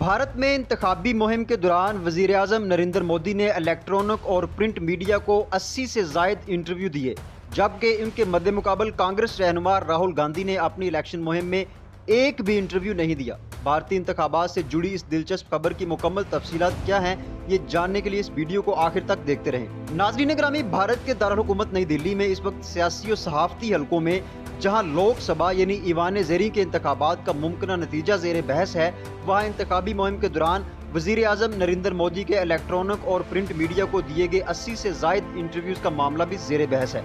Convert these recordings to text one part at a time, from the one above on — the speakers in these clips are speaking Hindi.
भारत में इंतखाबी मुहिम के दौरान वज़ीर-ए-आज़म नरेंद्र मोदी ने इलेक्ट्रॉनिक और प्रिंट मीडिया को 80 से ज़ायद इंटरव्यू दिए, जबकि इनके मद्देमुकाबल कांग्रेस रहनुमा राहुल गांधी ने अपनी इलेक्शन मुहिम में एक भी इंटरव्यू नहीं दिया। भारतीय इंतखाबात से जुड़ी इस दिलचस्प खबर की मुकम्मल तफसीलात क्या हैं, ये जानने के लिए इस वीडियो को आखिर तक देखते रहें। नाज़रीन ग्रामी, भारत के दारुल हुकूमत नई दिल्ली में इस वक्त सियासी और सहाफ़ती हलकों में जहां लोकसभा यानी ईवान ज़ेरी के इंतखाबात का मुमकिन नतीजा ज़ेर बहस है, वहाँ इंतखाबी मुहिम के दौरान वज़ीर-ए-आज़म नरेंद्र मोदी के इलेक्ट्रॉनिक और प्रिंट मीडिया को दिए गए 80 से ज़ायद इंटरव्यूज का मामला भी ज़ेर बहस है।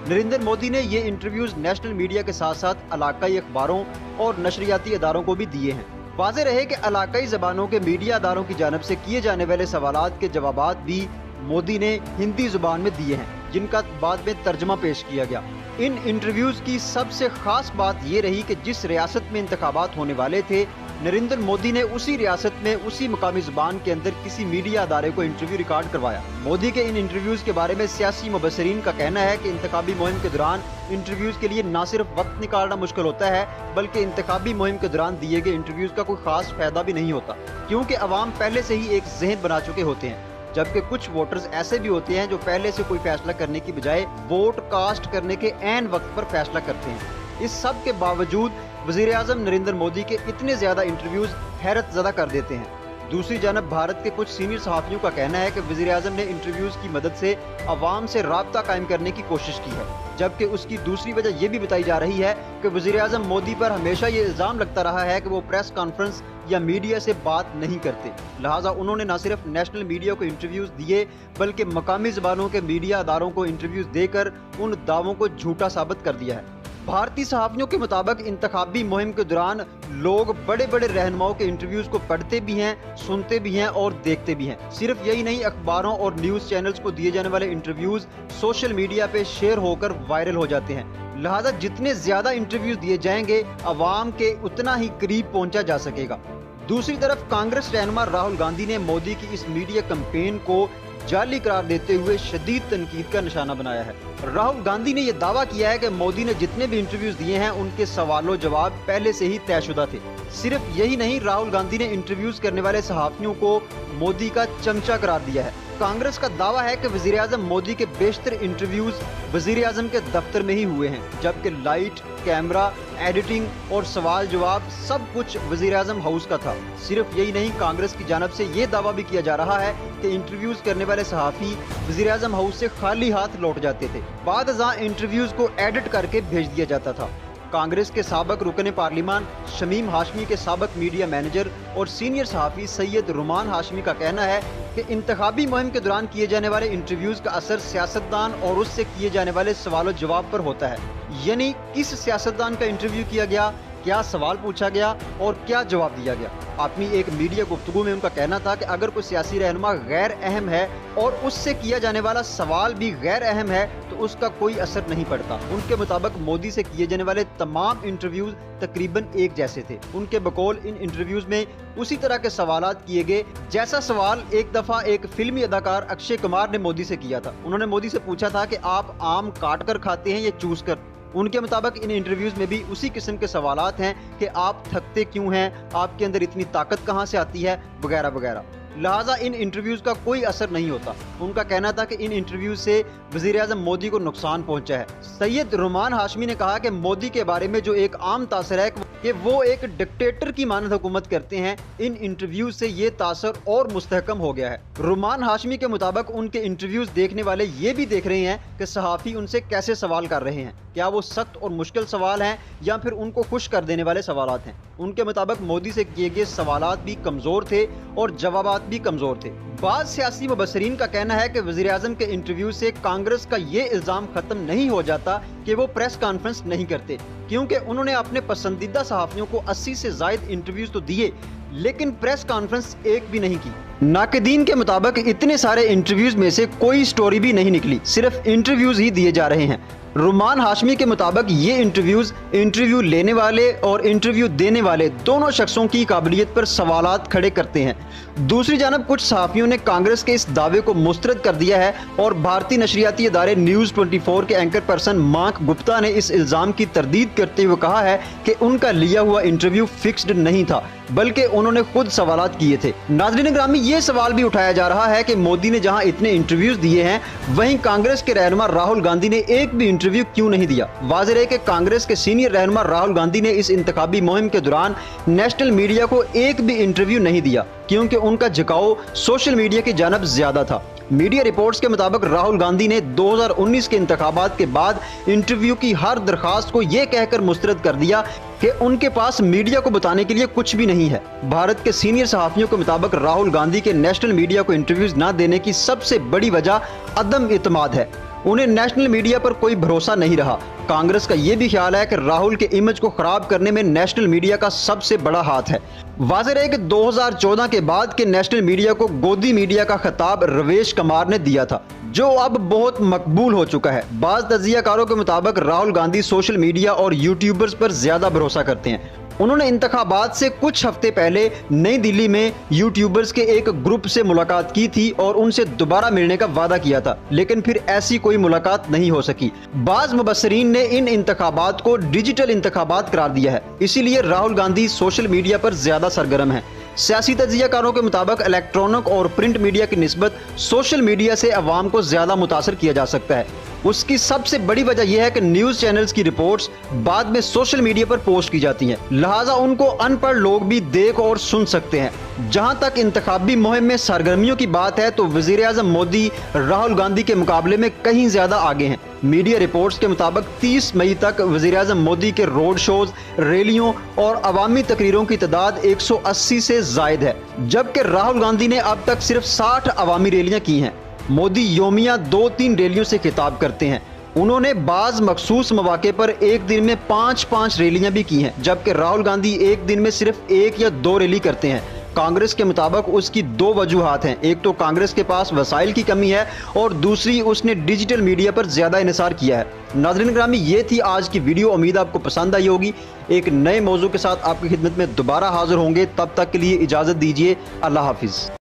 नरेंद्र मोदी ने ये इंटरव्यूज नेशनल मीडिया के साथ साथ इलाकाई अखबारों और नशरियाती इदारों को भी दिए हैं। वाज़ेह रहे कि इलाकाई ज़बानों के मीडिया इदारों की जानिब से किए जाने वाले सवालात के जवाबात भी मोदी ने हिंदी जुबान में दिए हैं, जिनका बाद में तर्जमा पेश किया गया। इन इंटरव्यूज की सबसे खास बात ये रही कि जिस रियासत में इंतखाबात होने वाले थे, नरेंद्र मोदी ने उसी रियासत में उसी मकामी जुबान के अंदर किसी मीडिया अदारे को इंटरव्यू रिकॉर्ड करवाया। मोदी के इन इंटरव्यूज के बारे में सियासी मुबस्सिरीन का कहना है कि इंतखाबी मुहिम के दौरान इंटरव्यूज के लिए न सिर्फ वक्त निकालना मुश्किल होता है, बल्कि इंतखाबी मुहिम के दौरान दिए गए इंटरव्यूज का कोई खास फायदा भी नहीं होता, क्योंकि अवाम पहले से ही एक जहन बना चुके होते हैं। जबकि कुछ वोटर्स ऐसे भी होते हैं जो पहले से कोई फैसला करने की बजाय वोट कास्ट करने के ऐन वक्त पर फैसला करते हैं। इस सब के बावजूद वज़ीर-ए-आज़म नरेंद्र मोदी के इतने ज्यादा इंटरव्यूज हैरत ज़दा कर देते हैं। दूसरी जानब भारत के कुछ सीनियर सहाफ़ियों का कहना है कि वज़ीर-ए-आज़म ने इंटरव्यूज की मदद से अवाम से राब्ता कायम करने की कोशिश की है, जबकि उसकी दूसरी वजह यह भी बताई जा रही है कि वज़ीर-ए-आज़म मोदी पर हमेशा ये इल्ज़ाम लगता रहा है कि वो प्रेस कॉन्फ्रेंस या मीडिया से बात नहीं करते, लिहाजा उन्होंने न सिर्फ नेशनल मीडिया को इंटरव्यूज दिए, बल्कि मकामी ज़बानों के मीडिया अदारों को इंटरव्यूज देकर उन दावों को झूठा साबित कर दिया है। भारतीय सहाफ़ियों के मुताबिक इंतखाबी मुहिम के दौरान लोग बड़े बड़े रहनुमाओं के इंटरव्यूज को पढ़ते भी हैं, सुनते भी हैं और देखते भी हैं। सिर्फ यही नहीं, अखबारों और न्यूज़ चैनल्स को दिए जाने वाले इंटरव्यूज सोशल मीडिया पे शेयर होकर वायरल हो जाते हैं। लिहाजा जितने ज्यादा इंटरव्यूज दिए जाएंगे, अवाम के उतना ही करीब पहुंचा जा सकेगा। दूसरी तरफ कांग्रेस रहनुमा राहुल गांधी ने मोदी की इस मीडिया कैंपेन को जाली करार देते हुए शदीद तनकीद का निशाना बनाया है। राहुल गांधी ने यह दावा किया है कि मोदी ने जितने भी इंटरव्यूज दिए हैं, उनके सवालों जवाब पहले से ही तयशुदा थे। सिर्फ यही नहीं, राहुल गांधी ने इंटरव्यूज करने वाले सहाफ़ियों को मोदी का चमचा करार दिया है। कांग्रेस का दावा है कि वज़ीर-ए-आज़म मोदी के बेशतर इंटरव्यूज वज़ीर-ए-आज़म के दफ्तर में ही हुए हैं, जबकि लाइट, कैमरा, एडिटिंग और सवाल जवाब सब कुछ वज़ीर-ए-आज़म हाउस का था। सिर्फ यही नहीं, कांग्रेस की जानब से ये दावा भी किया जा रहा है कि इंटरव्यूज करने वाले सहाफ़ी वज़ीर-ए-आज़म हाउस से खाली हाथ लौट जाते थे, बाद इंटरव्यूज को एडिट करके भेज दिया जाता था। कांग्रेस के साबक रुकन पार्लिमान शमीम हाशमी के साबक मीडिया मैनेजर और सीनियर सहाफ़ी सैयद रुमान हाशमी का कहना है कि इंतखाबी मुहिम के दौरान किए जाने वाले इंटरव्यूज का असर सियासतदान और उससे किए जाने वाले सवालों जवाब पर होता है। यानी किस सियासतदान का इंटरव्यू किया गया, क्या सवाल पूछा गया और क्या जवाब दिया गया। अपनी एक मीडिया गुफ्तगू में उनका कहना था कि अगर कोई सियासी रहनुमा गैर अहम है और उससे किया जाने वाला सवाल भी गैर अहम है तो उसका कोई असर नहीं पड़ता। उनके मुताबिक मोदी से किए जाने वाले तमाम इंटरव्यूज तकरीबन एक जैसे थे। उनके बकौल इन इंटरव्यूज में उसी तरह के सवालात किए गए जैसा सवाल एक दफा एक फिल्मी अदाकार अक्षय कुमार ने मोदी से किया था। उन्होंने मोदी से पूछा था कि आप आम काट कर खाते हैं या चूस कर। उनके मुताबिक इन इंटरव्यूज में भी उसी किस्म के सवालात हैं कि आप थकते क्यों हैं, आपके अंदर इतनी ताकत कहां से आती है, वगैरह वगैरह। लिहाजा इन इंटरव्यूज का कोई असर नहीं होता। उनका कहना था कि इन इंटरव्यूज से वज़ीर-ए-आज़म मोदी को नुकसान पहुंचा है। सैयद रुमान हाशमी ने कहा कि मोदी के बारे में जो एक आम तासर है कि वो एक डिक्टेटर की मानद हुकूमत करते हैं, इन इंटरव्यूज से ये तासर और मुस्तहकम हो गया है। रुमान हाशमी के मुताबिक उनके इंटरव्यूज देखने वाले ये भी देख रहे हैं कि सहाफ़ी उनसे कैसे सवाल कर रहे हैं, क्या वो सख्त और मुश्किल सवाल हैं या फिर उनको खुश कर देने वाले सवालात हैं। उनके मुताबिक मोदी से किए गए सवालात भी कमजोर थे और जवाबात भी कमजोर थे। बाद सियासी मुबस्सिरीन का कहना है कि वज़ीर-ए-आज़म के इंटरव्यू से कांग्रेस का ये इल्जाम खत्म नहीं हो जाता कि वो प्रेस कॉन्फ्रेंस नहीं करते, क्योंकि उन्होंने अपने पसंदीदा सहाफ़ियों को 80 से ज़ायद इंटरव्यूज तो दिए, लेकिन प्रेस कॉन्फ्रेंस एक भी नहीं की। नाक़दीन के मुताबिक इतने सारे इंटरव्यूज में से कोई स्टोरी भी नहीं निकली, सिर्फ इंटरव्यूज ही दिए जा रहे हैं। रुमान हाशमी के मुताबिक ये इंटरव्यूज इंटरव्यू लेने वाले और इंटरव्यू देने वाले दोनों शख्सों की काबिलियत पर सवालात खड़े करते हैं। दूसरी जानब कुछ सहाफ़ियों ने कांग्रेस के इस दावे को मुस्तरद कर दिया है और भारतीय नशरियाती इदारे न्यूज़ 24 के एंकर पर्सन मांक गुप्ता ने इस इल्ज़ाम की तरदीद करते हुए कहा है कि उनका लिया हुआ इंटरव्यू फिक्स्ड नहीं था, बल्कि उन्होंने खुद सवालात किए थे। नाज़रीन ग्रामी, ये सवाल भी उठाया जा रहा है कि मोदी ने जहां इतने इंटरव्यूज दिए हैं, वहीं कांग्रेस के रहनुमा राहुल गांधी ने एक भी इंटरव्यू क्यों नहीं दिया। वाज़ेह है कि कांग्रेस के सीनियर रहनुमा राहुल गांधी ने इस इंतखाबी मुहिम के दौरान नेशनल मीडिया को एक भी इंटरव्यू नहीं दिया, क्योंकि उनका झुकाव सोशल मीडिया की जानब ज्यादा था। मीडिया रिपोर्ट्स के मुताबिक राहुल गांधी ने 2019 के इंतखाबात के बाद इंटरव्यू की हर दरखास्त को यह कहकर मुस्तरद कर दिया कि उनके पास मीडिया को बताने के लिए कुछ भी नहीं है। भारत के सीनियर सहाफ़ियों के मुताबिक राहुल गांधी के नेशनल मीडिया को इंटरव्यूज न देने की सबसे बड़ी वजह अदम इत्मीनान है। उन्हें नेशनल मीडिया पर कोई भरोसा नहीं रहा। कांग्रेस का यह भी ख्याल है कि राहुल के इमेज को खराब करने में नेशनल मीडिया का सबसे बड़ा हाथ है। वाज़ेह है कि 2014 के बाद के नेशनल मीडिया को गोदी मीडिया का खिताब रवेश कुमार ने दिया था, जो अब बहुत मकबूल हो चुका है। बाज़ तजियाकारों के मुताबिक राहुल गांधी सोशल मीडिया और यूट्यूबर्स पर ज्यादा भरोसा करते हैं। उन्होंने इंतखाबात से कुछ हफ्ते पहले नई दिल्ली में यूट्यूबर्स के एक ग्रुप से मुलाकात की थी और उनसे दोबारा मिलने का वादा किया था, लेकिन फिर ऐसी कोई मुलाकात नहीं हो सकी। बाज़ मुबस्सरीन ने इन इंतखाबात को डिजिटल इंतखाबात करार दिया है, इसीलिए राहुल गांधी सोशल मीडिया पर ज्यादा सरगर्म है। सियासी तजियाकारों के मुताबिक इलेक्ट्रॉनिक और प्रिंट मीडिया की निस्बत सोशल मीडिया से अवाम को ज्यादा मुतासर किया जा सकता है। उसकी सबसे बड़ी वजह यह है कि न्यूज चैनल्स की रिपोर्ट्स बाद में सोशल मीडिया पर पोस्ट की जाती हैं, लिहाजा उनको अनपढ़ लोग भी देख और सुन सकते हैं। जहां तक इंतखाबी मुहिम में सरगर्मियों की बात है तो वजीर आज़म मोदी राहुल गांधी के मुकाबले में कहीं ज्यादा आगे हैं। मीडिया रिपोर्ट्स के मुताबिक 30 मई तक वजीर आज़म मोदी के रोड शोज, रैलियों और अवामी तकरीरों की तादाद 180 से जायद है, जबकि राहुल गांधी ने अब तक सिर्फ 60 अवामी रैलियां की हैं। मोदी योमिया 2-3 रैलियों से खिताब करते हैं। उन्होंने बाज मखसूस मौके पर एक दिन में 5-5 रैलियां भी की हैं, जबकि राहुल गांधी एक दिन में सिर्फ 1 या 2 रैली करते हैं। कांग्रेस के मुताबिक उसकी 2 वजूहात हैं। एक तो कांग्रेस के पास वसाइल की कमी है और दूसरी उसने डिजिटल मीडिया पर ज्यादा इन्हिसार किया है। नाज़रीन ग्रामी, ये थी आज की वीडियो। उम्मीद आपको पसंद आई होगी। एक नए मौजू के साथ आपकी खिदमत में दोबारा हाजिर होंगे। तब तक के लिए इजाजत दीजिए। अल्लाह हाफिज।